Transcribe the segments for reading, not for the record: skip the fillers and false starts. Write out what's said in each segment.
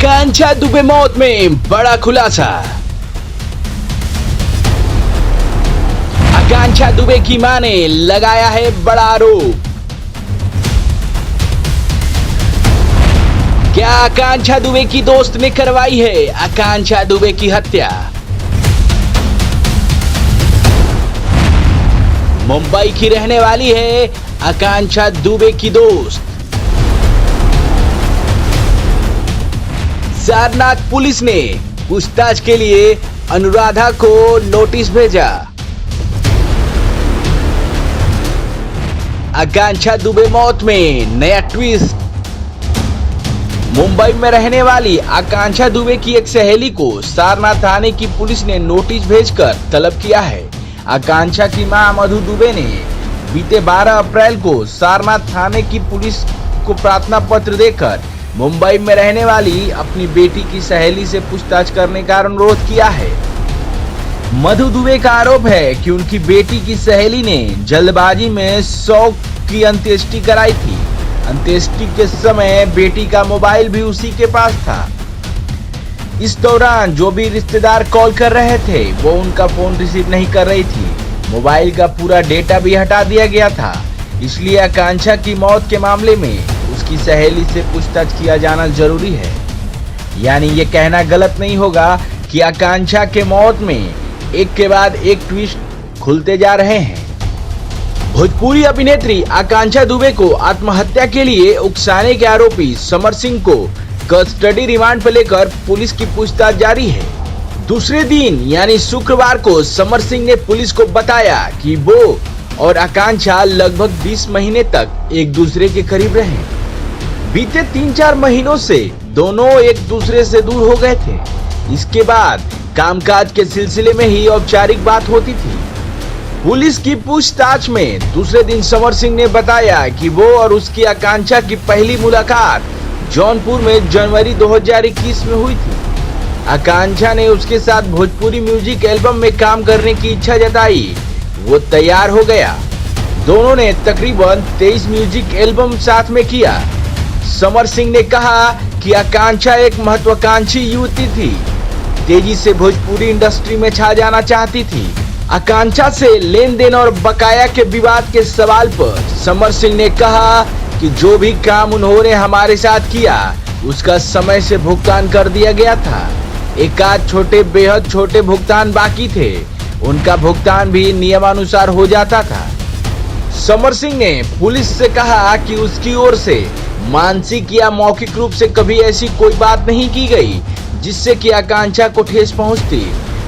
आकांक्षा दुबे मौत में बड़ा खुलासा। आकांक्षा दुबे की मां ने लगाया है बड़ा आरोप। क्या आकांक्षा दुबे की दोस्त ने करवाई है आकांक्षा दुबे की हत्या? मुंबई की रहने वाली है आकांक्षा दुबे की दोस्त। सारनाथ पुलिस ने पूछताछ के लिए अनुराधा को नोटिस भेजा। आकांक्षा दुबे मौत में नया ट्विस्ट। मुंबई में रहने वाली आकांक्षा दुबे की एक सहेली को सारनाथ थाने की पुलिस ने नोटिस भेजकर तलब किया है। आकांक्षा की मां मधु दुबे ने बीते 12 अप्रैल को सारनाथ थाने की पुलिस को प्रार्थना पत्र देकर मुंबई में रहने वाली अपनी बेटी की सहेली से पूछताछ करने का अनुरोध किया है। मधु दुबे का आरोप है कि उनकी बेटी की सहेली ने जल्दबाजी में शौक की अंत्येष्टि कराई थी। अंत्येष्टि के समय बेटी का मोबाइल भी उसी के पास था। इस दौरान जो भी रिश्तेदार कॉल कर रहे थे वो उनका फोन रिसीव नहीं कर रही थी। मोबाइल का पूरा डेटा भी हटा दिया गया था। इसलिए आकांक्षा की मौत के मामले में उसकी सहेली से पूछताछ किया जाना जरूरी है। यानी ये कहना गलत नहीं होगा कि आकांक्षा के मौत में एक के बाद एक ट्विस्ट खुलते जा रहे हैं। भोजपुरी अभिनेत्री आकांक्षा दुबे को आत्महत्या के लिए उकसाने के आरोपी समर सिंह को कस्टडी रिमांड पर लेकर पुलिस की पूछताछ जारी है। दूसरे दिन यानी शुक्रवार को समर सिंह ने पुलिस को बताया कि वो और आकांक्षा लगभग 20 महीने तक एक दूसरे के करीब रहे। बीते 3-4 महीनों से दोनों एक दूसरे से दूर हो गए थे। इसके बाद कामकाज के सिलसिले में ही औपचारिक बात होती थी। पुलिस की पूछताछ में दूसरे दिन समर सिंह ने बताया कि वो और उसकी आकांक्षा की पहली मुलाकात जौनपुर में जनवरी 2021 में हुई थी। आकांक्षा ने उसके साथ भोजपुरी म्यूजिक एल्बम में काम करने की इच्छा जताई। वो तैयार हो गया। दोनों ने तकरीबन 23 म्यूजिक एल्बम साथ में किया। समर सिंह ने कहा कि आकांक्षा एक महत्वाकांक्षी युवती थी, तेजी से भोजपुरी इंडस्ट्री में छा जाना चाहती थी। आकांक्षा से लेन देन और बकाया के विवाद के सवाल पर समर सिंह ने कहा कि जो भी काम उन्होंने हमारे साथ किया उसका समय से भुगतान कर दिया गया था। एक आध छोटे बेहद छोटे भुगतान बाकी थे, उनका भुगतान भी नियमानुसार हो जाता था। समर सिंह ने पुलिस से कहा कि उसकी ओर से मानसिक या मौखिक रूप से कभी ऐसी कोई बात नहीं की गई जिससे कि आकांक्षा को ठेस पहुंचती।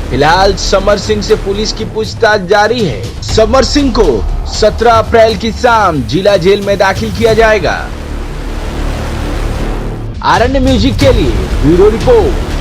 फिलहाल समर सिंह से पुलिस की पूछताछ जारी है। समर सिंह को 17 अप्रैल की शाम जिला जेल में दाखिल किया जाएगा। आरण्य म्यूजिक के लिए ब्यूरो रिपोर्ट।